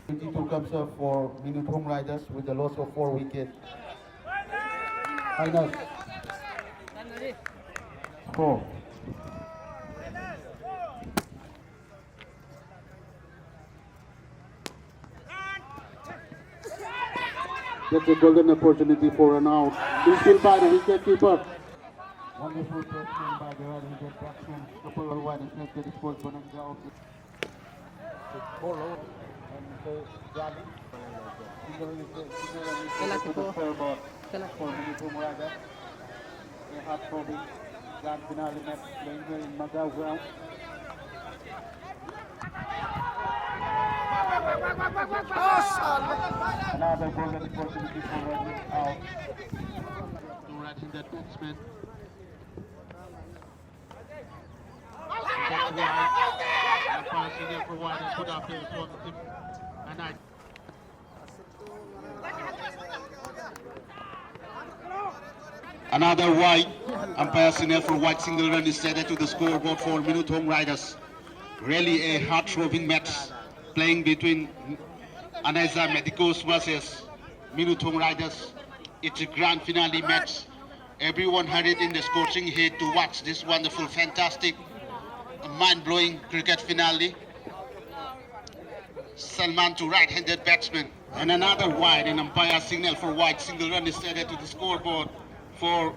22 comes up for Minutong Riders with the loss of 4 wickets. Minus 4. Gets a golden opportunity for an out. This kill by the wicketkeeper. Wonderful batsman by the right-handed batsman. Couple of wide and the sports bonanza of the and Jali. For Minutong Riders. A heart-throbbing grand finale match playing here in Macau ground. Another golden opportunity for running out. Two right-handed batsmen. Passing there for one and put up there for the and I. Another wide. Umpire signal for white, single run is added to the scoreboard for Minutong Riders. Really a heart-throbbing match playing between 𝗍𝗓𝗓𝗧𝗜𝗍𝗔 versus Minutong Riders. It's a grand finale match. Everyone hurried in the scorching heat to watch this wonderful, fantastic, mind-blowing cricket finale. Salman to right-handed batsman. And another wide, and umpire signal for white, single run is added to the scoreboard for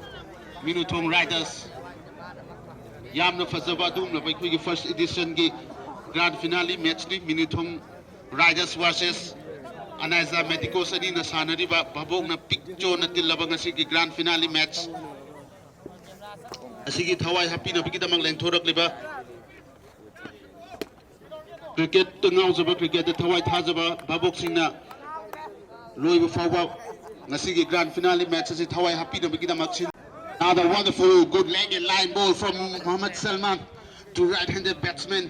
Minutong Riders. Yamna fazaba dumna by quick first edition gi grand finale match ni Minutong Riders versus 𝗍𝗓𝗓𝗓𝗧𝗜𝗍𝗔 na sanariba babong na picture na tilabang asigi grand finale match. Asigi thawai happy na bigida mang lengthorak liba. Cricket tengau zaba cricket thawai thazaba babok singna loiba fawa nasigi grand finale match asi thawai happy na bigida maksin. Another wonderful good leg and line ball from Mohammad Salman to right-handed batsman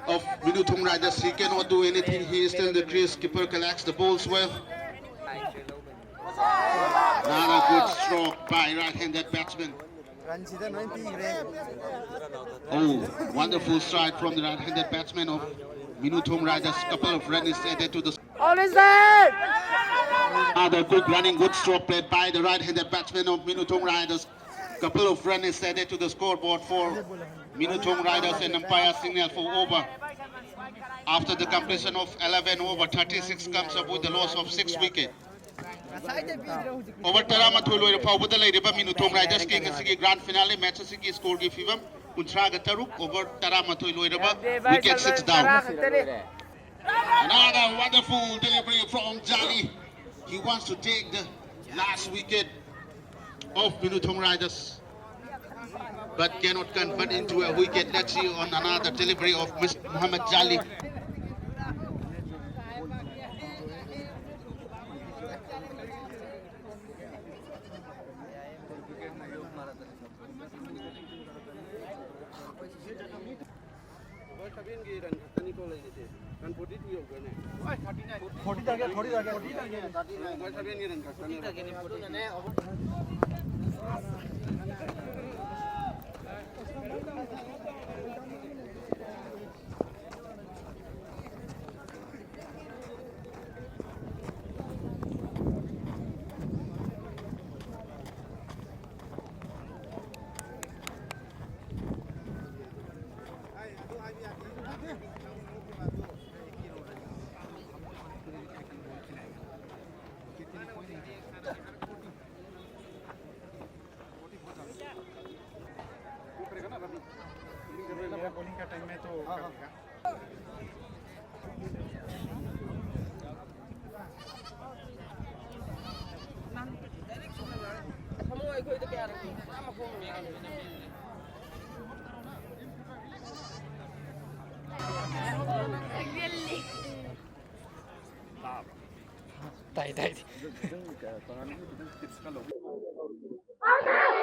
of Minutong Riders. He cannot do anything. He is still in the crease. Keeper collects the balls well. Another good stroke by right-handed batsman. Oh, wonderful strike from the right-handed batsman of Minutong Riders. Couple of runs added to the. Another good running, good stroke played by the right-handed batsman of Minutong Riders. Couple of runs added to the scoreboard for Minutong Riders, and umpire signal for over. After the completion of 11 over, 36 comes up with the loss of 6 wickets. Over 𝗍𝗓𝗓𝗓𝗓𝗓 fawbada leiriba Minutong Riders ki ngasigi grand finale match asigi score gi fivam 13 over 𝗍𝗓𝗓𝗓𝗓 loiraba wicket 6 down. Another wonderful delivery from Jali. He wants to take the last wicket of Minutong Riders, but cannot convert into a wicket. Let's see on another delivery of Mr. Muhammad Jali.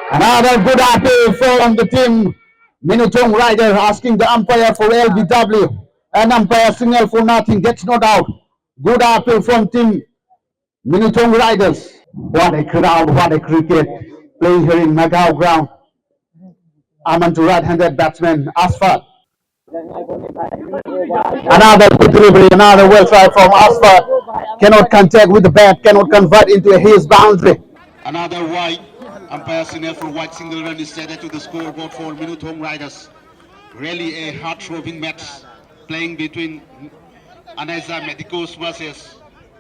Another good appeal from the team Minutong Riders, asking the umpire for LBW, and umpire signal for nothing, gets not out. Good appeal from team Minutong Riders. What a crowd, what a cricket playing here in Macau ground. Aman to right-handed batsman Asfar. Another good delivery, another well try from Asfar. Cannot contact with the bat, cannot convert into a his boundary. Another wide. Umpire signal for wide single run is added to the scoreboard for Minuthong Riders. Really a heart-throbbing match playing between Anaisa Medicos versus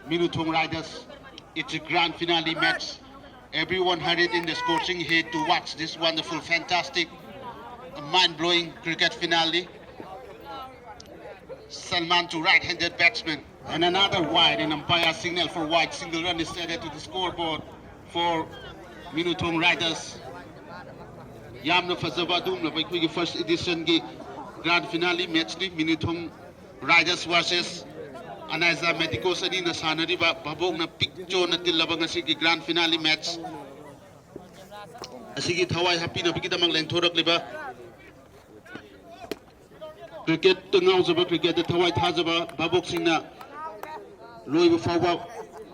Minuthong Riders. It's a grand finale match. Everyone hurried in the scorching heat to watch this wonderful, fantastic, mind-blowing cricket finale. Salman to right-handed batsman. And another wide, an umpire signal for wide single run is added to the scoreboard for Minuthong Riders. Yamna 𝗭𝘀 𝗀𝗏 first edition ki grand finale match ni Minuthong Riders versus Anaisa Medicos ani na sanariba babok na picture na tilabang asigi grand finale match. Asigi thawai happy na bigida mang lengthorak liba. Cricket tengau zaba cricket thawai thajaba babok singna loiba fawa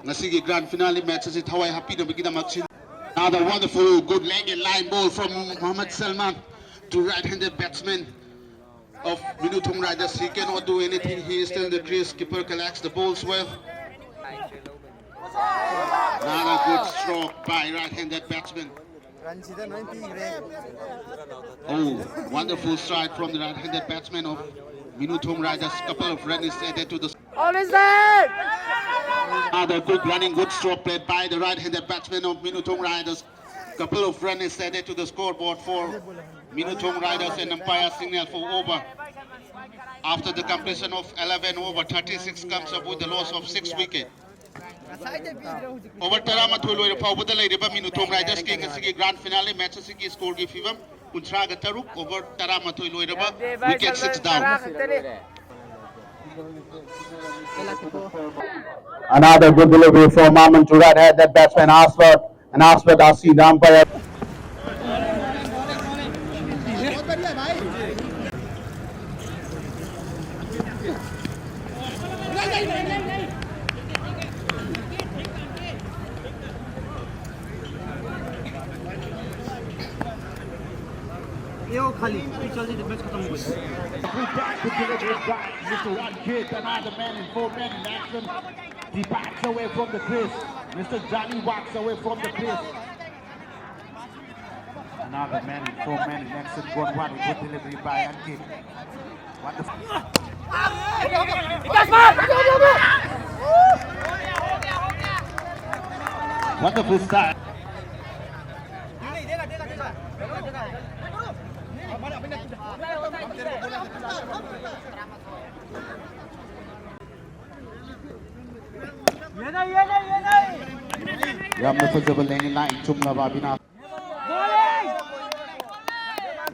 nasigi grand finale match asi thawai happy na bigida maksin. Another wonderful good leg and line ball from Mohammad Salman to right-handed batsman of Minuthong Riders. He cannot do anything. He is still in the crease. Keeper collects the balls well. Another good stroke by right-handed batsman. Oh, wonderful stride from the right-handed batsman of Minuthong Riders. Couple of runs added to the. Another good running, good stroke played by the right-handed batsman of Minuthong Riders. Couple of runs added to the scoreboard for Minuthong Riders and umpire signal for over. After the completion of 11 over, 36 comes up with the loss of 6 wickets. Over 12 loira fawbada leiriba Minuthong Riders ki ngasi grand finale match asigi score gi fibam 13 over 12 loiraba wicket 6 down. Another good delivery from Aman to right-handed batsman Asfar, and Asfar has seen the umpire. Mr. One Kid, another man in 4 men in action. He backs away from the crease. Mr. Johnny walks away from the crease. Another man in 4 men in action. Good one, good delivery by Ankit. Wonderful. Wonderful start. Yamna 𝗭𝘁 𝗀𝗏 𝗘𝗗𝗜𝗧𝗜𝗢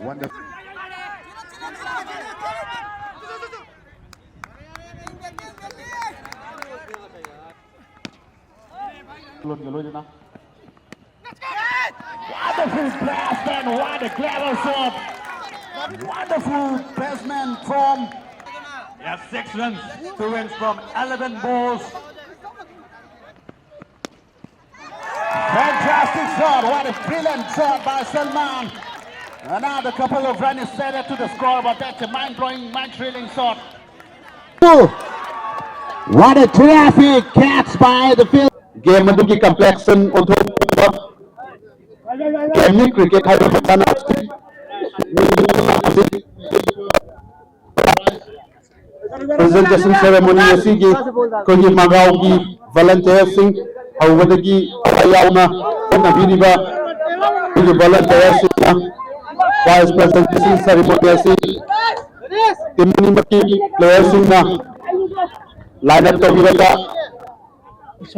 Wonderful. Wonderful blast and what a clever shot. Wonderful batsman from 6 runs, 2 wins from 11 balls. Fantastic shot, what a brilliant shot by Salman. Another couple of runs added to the score, but that's a mind-blowing, mind-thrilling shot. What a terrific catch by the field. Game adugi complexion onthokpa game cricket haiba matana presentation ceremony asigi kogi Macau gi volunteers sing hawdagi ayauna nabiriba kogi volunteers vice presentation ceremony asigi timni maki players sing na line up tabiraga Good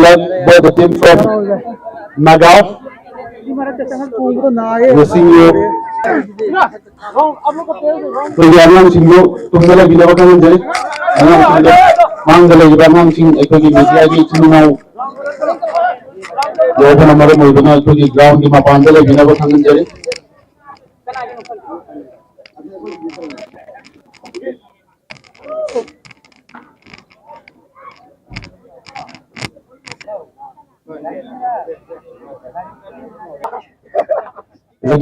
luck for the team from Macau. Wishing you ꯑꯩꯈꯣꯏꯒꯤ ꯑꯉꯥꯡꯁꯤꯡꯗꯨ ꯇꯨꯡꯗ ꯂꯩꯕꯤꯅꯕ ꯈꯪꯍꯟꯖꯔꯤ ꯑꯉꯥꯡꯁꯤꯡꯗ ꯃꯥꯡꯗ ꯂꯩꯔꯤꯕ ꯑꯉꯥꯡꯁꯤꯡ ꯑꯩꯈꯣꯏꯒꯤ ꯃꯤꯗꯤꯌꯥꯒꯤ ꯏꯆꯤꯟ ꯏꯅꯥꯎ ꯌꯥꯎꯕꯅ ꯃꯔꯝ ꯑꯣꯏꯗꯨꯅ ꯑꯩꯈꯣꯏꯒꯤ ꯒ꯭ꯔꯥꯎꯟꯒꯤ ꯃꯄꯥꯟꯗ ꯂꯩꯕꯤꯅꯕ ꯈꯪꯍꯟꯖꯔꯤ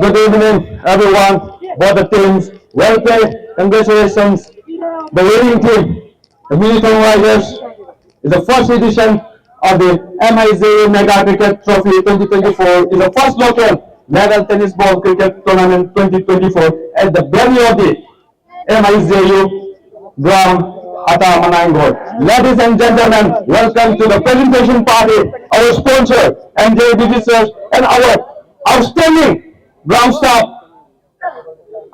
Good evening, everyone. Both the teams, well played. Congratulations. The winning team, the Military Riders, is the first edition of the MIZU Mega Cricket Trophy 2024. Is the first local level tennis ball cricket tournament 2024 at the venue of the MIZU ground at Manangor. Ladies and gentlemen, welcome to the presentation party. Our sponsor, NJDG, and our outstanding ground staff.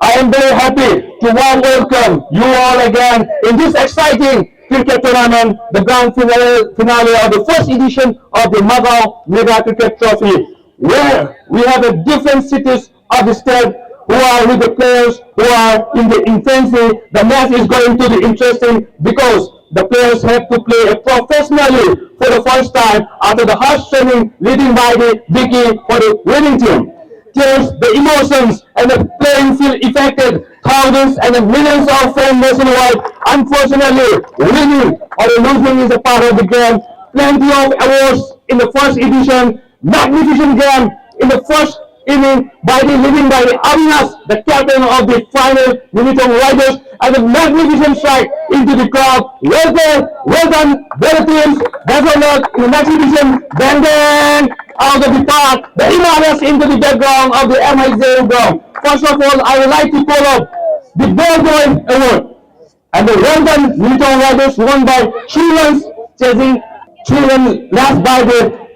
I am very happy to warm welcome you all again in this exciting cricket tournament, the grand finale of the first edition of the Macau Mega Cricket Trophy, where we have a different cities of the state who are with the players who are in the infancy. The match is going to be interesting because the players have to play professionally for the first time after the harsh training leading by the Vicky for the winning team. Tears, the emotions and the playing field affected thousands and millions of fans nationwide. Unfortunately, winning or losing is a part of the game. Plenty of awards in the first edition. Magnificent game in the first inning by the leading by the Avinas, the captain of the final Uniform Riders, and a magnificent strike into the crowd. Well played, well done, better teams. Best of luck in the next edition. Bang bang out of the park. The Himalayas into the background of the MIZU ground. First of all, I would like to call up the Ball Boy Award. And the well done Uniform Riders won by 3 runs, chasing 3 runs last by the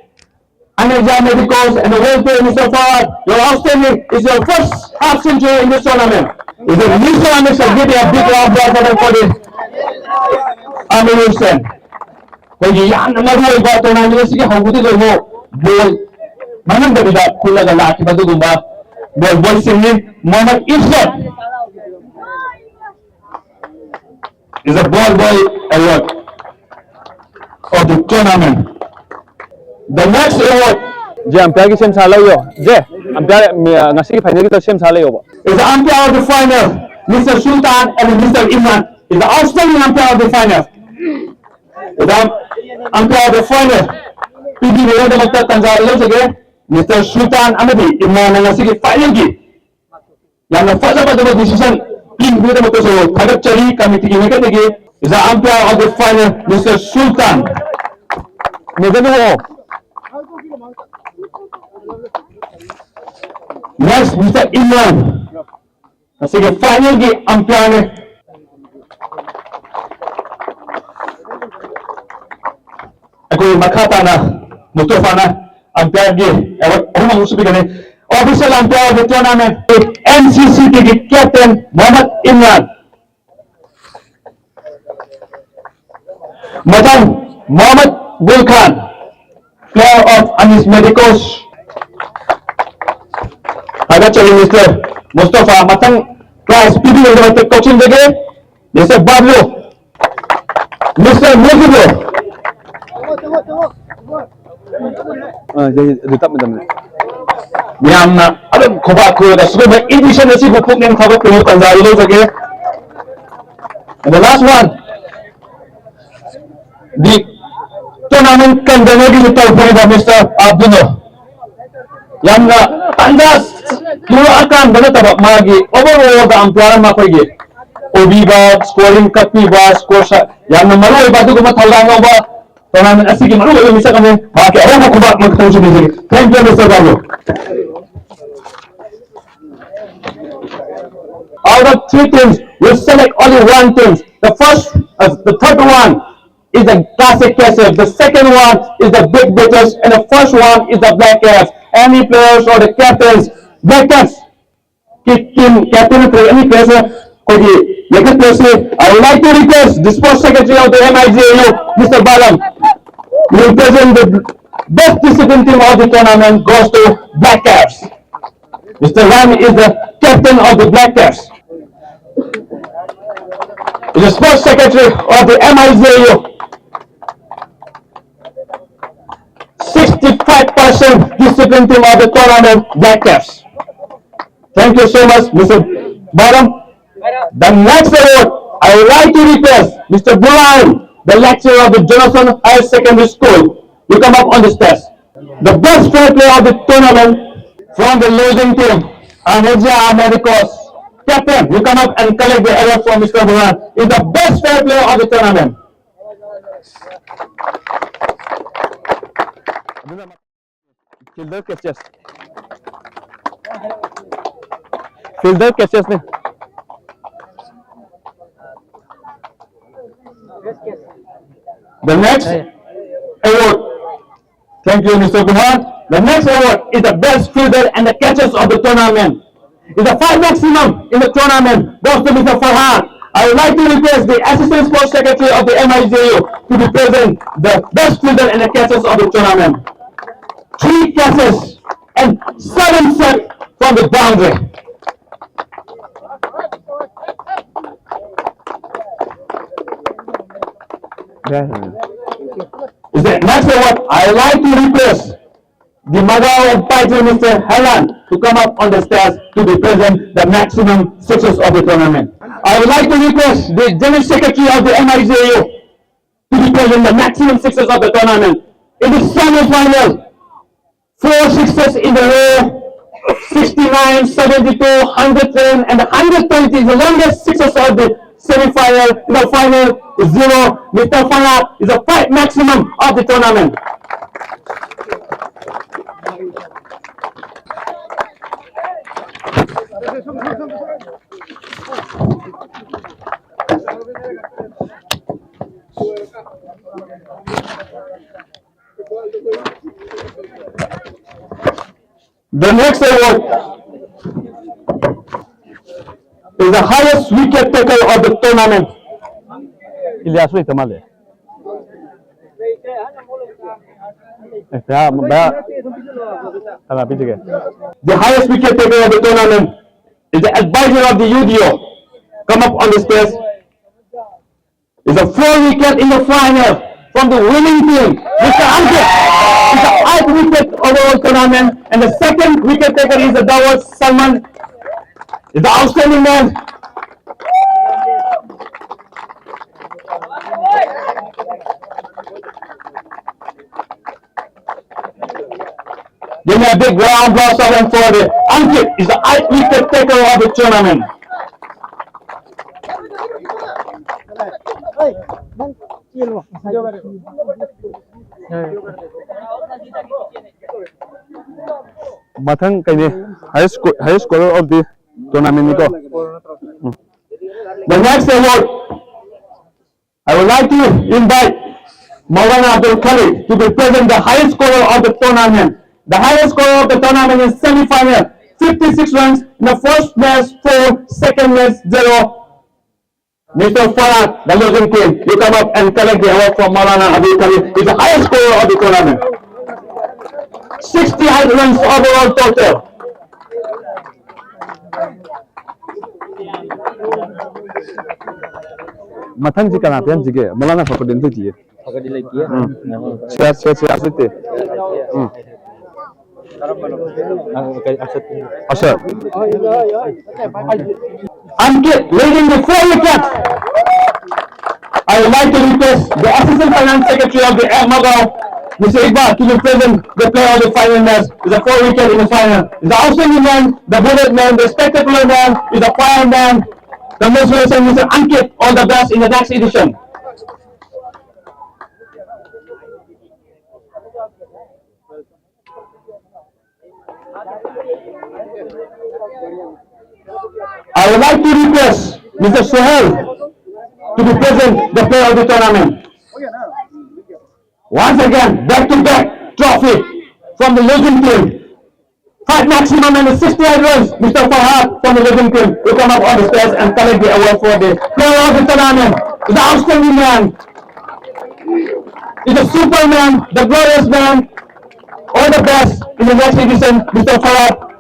Anaja Medicals, and the well played Mr. Fawad. Your outstanding is your first half century in this tournament. It's a new tournament, so give me a big round of applause for the American. When you are not going to tournament, you see how good it is. Ball, Manam Davida, Kula the Laki Badumba, ball boy singing, Mohammed Irshad is a ball boy award of the tournament. The next award, Je umpire ki sem sala yo. Je umpire ngasi ki final ki to sem sala yo. is the umpire of the final, Mr. Sultan and Mr. Imran. Is the outstanding umpire of the final. The umpire of the final, PD Vero the Makta Tanzania again, Mr. Sultan Amadi, Imran and ngasi ki final ki. Yang first about the decision, team with the Motoso, Kadap Chari committee ki nekategi, is the umpire of the final, Mr. Sultan. Next, Mr. Imran. Sige, final ki umpire. Ako makata na, mutofa na, umpire ki. Ako mangusubi ka ni. Official umpire of the tournament, NCC ki captain Mohammed Imran. Madam Mohammed Gulkhan, player of Anis Medicals. Ada cari Mr. Mustafa matang kelas PD yang kita coaching lagi. Mr. Bablu, Mr. Mujibo. Jadi tetap macam ni. Yang ada khobak ko da sudah edition nasi bukuk yang khobak ko Tanzania lo lagi. And the last one, the tournament convener di Tauhid Mr. Abdullah. Yang tandas kira akan benar magi overall the umpire makogi obi ba scoring kapi ba score yang malu ibadu ko mathalang ba tournament asigi malu ko misa kami maki ako ko ba magtawso ni. Thank you Mr. Babu. Out of 3 teams, we'll select only 1 team. The third one is the classic cases. The second one is the big bitters, and the first one is the black cats. Any players or the captains, black cats, team captain or any player, I would like to request the sports secretary of the MIZU, Mr. Balam, will present the best discipline team of the tournament goes to black cats. Mr. Ram is the captain of the Black Caps. Is the sports secretary of the MIZAU. 65% discipline team of the tournament, Black Caps. Thank you so much, Mr. Baram. The next award, I would like to request Mr. Brian, the lecturer of the Jonathan Higher Secondary School, to come up on the stage. The best fair player of the tournament from the losing team, Aneja Americos. Captain, you come up and collect the award from Mr. Brian. Is the best fair player of the tournament. Fielder catches. Fielder catches nih. The next award. Thank you, Mr. Kumar. The next award is the best fielder and the catches of the tournament. Is the 5 maximum in the tournament goes to Mr. Farhan. I would like to request the Assistant Sports Secretary of the MIZAU to be present the best fielder and the catches of the tournament. 3 catches and 7 sets from the boundary. Is the next award? I would like to request the mother of title, Mr. Helen, to come up on the stairs to be present the maximum sixes of the tournament. I would like to request the General Secretary of the MIZAU to be present the maximum sixes of the tournament. In the semi-final, 4 sixes in the row, 69, 72, 110, and 120 is the longest sixes of the semi-final. In the final, 0. Mr. Farhat is the 5 maximum of the tournament. The next award is the highest wicket taker of the tournament. Ilyasu itu malah. The highest wicket taker of the tournament is the advisor of the UDO. Come up on the stage. Is a 4 wicket in the final from the winning team, Mr. Ankit. It's the 8th wicket overall tournament, and the 2nd wicket taker is the Dawud Salman. Is the outstanding man. Give me a big round of applause for the Ankit is the 8th wicket taker of the tournament. Mathang kay ni highest scorer of the tournament nito. The next award, I would like to invite Maulana Abdul Khalid to be present the highest scorer of the tournament. The highest scorer of the tournament is semi-final, 56 runs in the first match 4, second match 0. Mr. Farhat, the losing team, you come up and collect the award from Maulana Abdul Khalid. He's the highest scorer of the tournament. 68 runs overall total. Mathang jika napian jige, malah na fakodin tu jige. Fakodin lagi ya. Siap asite. Asal. Ankit leading the 4 wickets. I would like to request the Assistant Finance Secretary of the Magao, Mr. Iqbal, to be present the player of the final match. Is a 4 wicket in the final. Is the outstanding man, the bullet man, the spectacular man, is the fireman. Congratulations, Mr. Ankit. All the best in the next edition. I would like to request Mr. Sohail to be present the player of the tournament. Once again, back-to-back trophy from the losing team. 5 maximum and 68 runs. Mr. Farhat from the losing team will come up on the stage and collect the award for the player of the tournament. The outstanding man. Is the superman, the glorious man. All the best in the next edition, Mr. Farhat.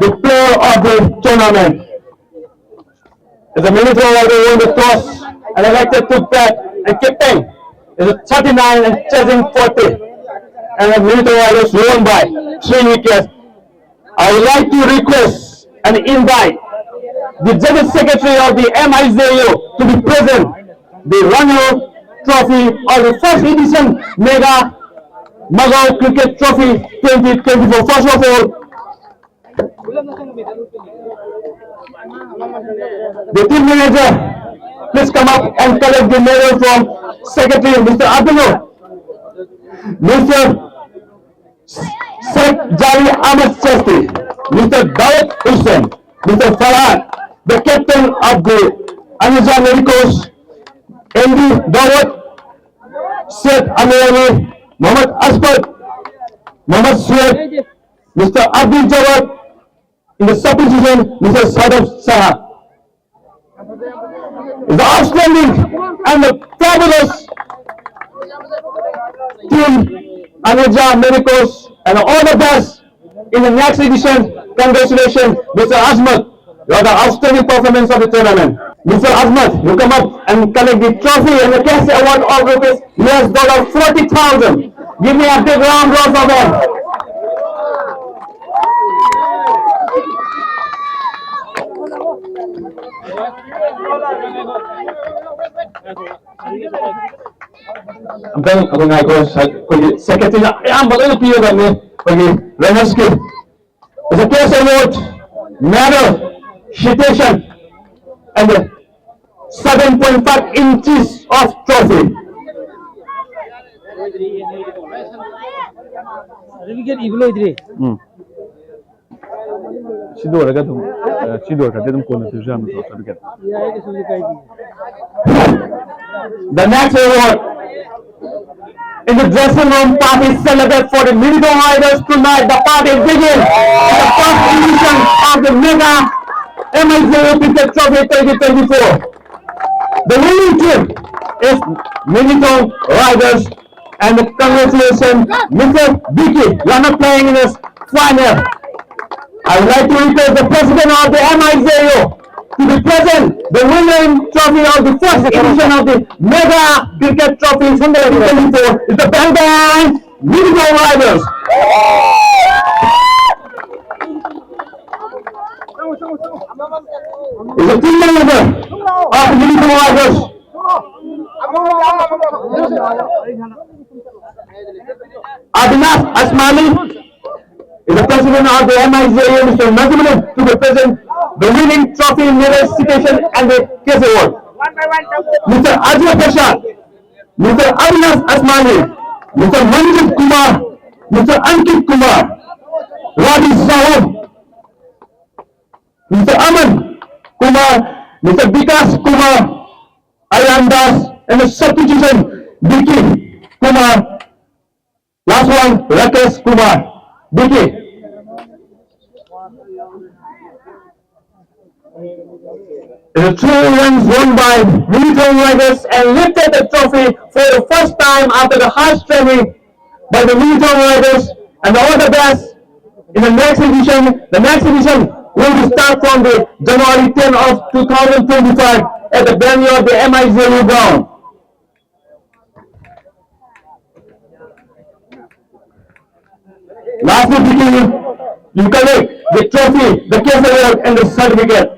the player of the tournament. As a military rider won the toss and elected to bat, and captain is a 39 and chasing 40. And the military riders won by 3 wickets. I would like to request and invite the General Secretary of the MIZU to be present the runner trophy of the first edition Mega Magao Cricket Trophy 2024. First of all, the team manager, please come up and collect the medal from Secretary Mr. Abdullah, Mr. 𝗭𝗀𝗏𝗧𝗜𝗢, Mr. Daud Hussain, Mr. Farhad, the captain of the Anija Medicos, MD Dawud, Syed Amirani, Muhammad Asfad, Muhammad Syed, Mr. Abdul Jawad, in the subposition, Mr. Sadaf Saha. The outstanding and the fabulous team Anija Medicos and all the best in the next edition. Congratulations, Mr. Azmat. You are the outstanding performance of the tournament. Mr. Azmat, you come up and collect the trophy and the cash award of rupees $40,000. Give me a big round of applause. Ako nga ko sa secretary na bagay piyo kami pagi runners ki. As a case award, medal, citation, and 7.5 inches of trophy. The next award in the dressing room party celebrate for the military riders tonight. The party begins. The first edition of the Mega MIZU Cricket Trophy 2024. The winning team is military riders, and congratulations, Mr. Vicky. You are not playing in this final. I would like to request the president of the MIZU to be present, the winning trophy of the first edition of the Mega Cricket Trophy 2024 is the Bang Bang Military Riders. Is the team manager of the Military Riders. Abhinav Asmani is the president of the MIZU, Mr. Nazimuddin, to be present the winning trophy, medal, citation, and the case award. Mr. Ajay Prasad, Mr. Abhinav Asmani, Mr. Manjit Kumar, Mr. Ankit Kumar, Ravi Sahab, Mr. Aman Kumar, Mr. Vikas Kumar, Aryan Das, and the substitution Vicky Kumar. Last one, Rakesh Kumar. Vicky. The 2 runs won by military riders and lifted the trophy for the first time after the harsh training by the military riders, and all the best in the next edition. The next edition will start from the January 10 of 2025 at the venue of the MIZU ground. Lastly, you collect the trophy, the case award, and the certificate.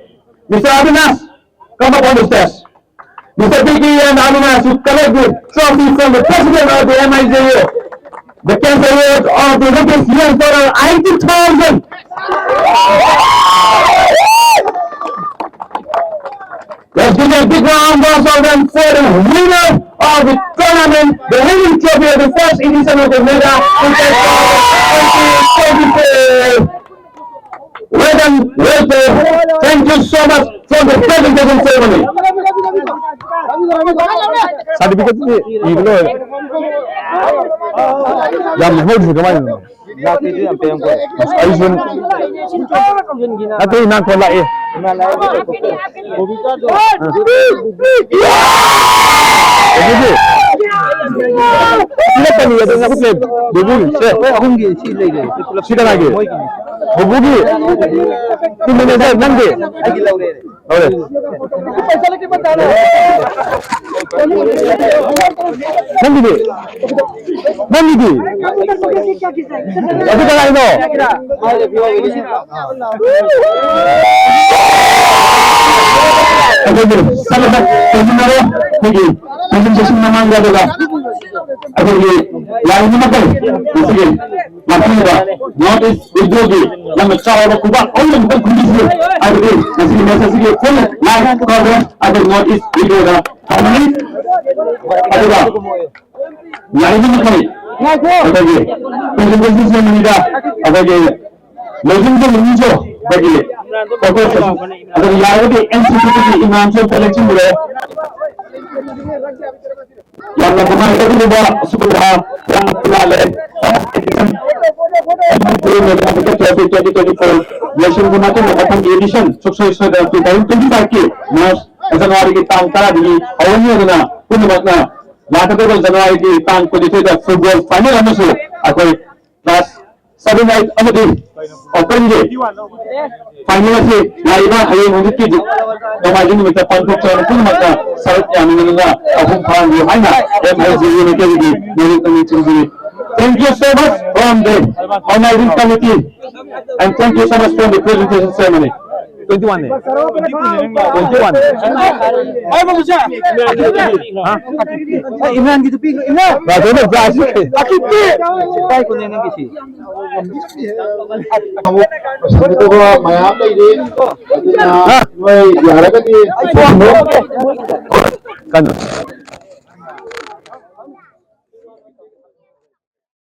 Mr. Avinas, come up on the stairs. Mr. Vicky and Avinas, you collect the trophy from the president of the MIZU. The case award of the rupees $80,000. Let's give a big round of applause for the winner of the tournament, the winning trophy of the first edition of the Mega Cricket Trophy 2024. Well done, well played. Thank you so much for the presentation ceremony. Certificate ni iglo. Jam hold se kamai no. Lati dia ampe ampe. Aisun. Atu nang kola eh. Sila kami ada ngaku play. Debul. Saya aku ngi si lagi. Sila lagi. 부부기 김민혜사 난디 그래 난디디 어디 가나 이거 사람들 대신으로 여기 대신제식 남한가도가 여기 양심학교 이스길 맞습니다. 노티스 우드기 ನಮ್ಮ ಚಾವರ ಕುಬಾ ಒಳ್ಳೆ ಮುಖ ಕುಂದಿಸಿ ಅದಕ್ಕೆ ನಸಿಗೆ ಮೆಸೇಜ್ಗೆ full live cover ಅದು notice ವಿಡಿಯೋದ ಕಾಮನಿ ಅದರ 양심학교 ಅದಕ್ಕೆ presentation ಸೆಮಿನಿದ ಅದಕ್ಕೆ legend ಮುಂಜೋ ಬಗೆ ಅದರ ಯಾವುದೇ ಎನ್ಸಿಟಿಗೆ ಇಮಾಮ್ ಸೆಲೆಕ್ಷನ್ ಇದೆ yang nabuhay ka din ba subuha yang pinala election ko natin nakatang edition suksay sa 2025 ki mas January ki tang tara digi awan niya na punumat na nakaturo January ki tang 23 da football final ano so ako'y last 7 night ano din open day final si laiba ay ngunit ki Imagine with the Pankuk Channel, Pumaka, South Yaminga, Ahum Pandu, Haina, thank you so much from the organizing committee, and thank you so much for the presentation ceremony. 21 네. 21. Ay mamusia. Ha? Imran gitu pi. Imran. 나 너네 브라시. Akipi. Tay ko nenen gisi. Ito ko mayam kay din. May yara ka din. Kan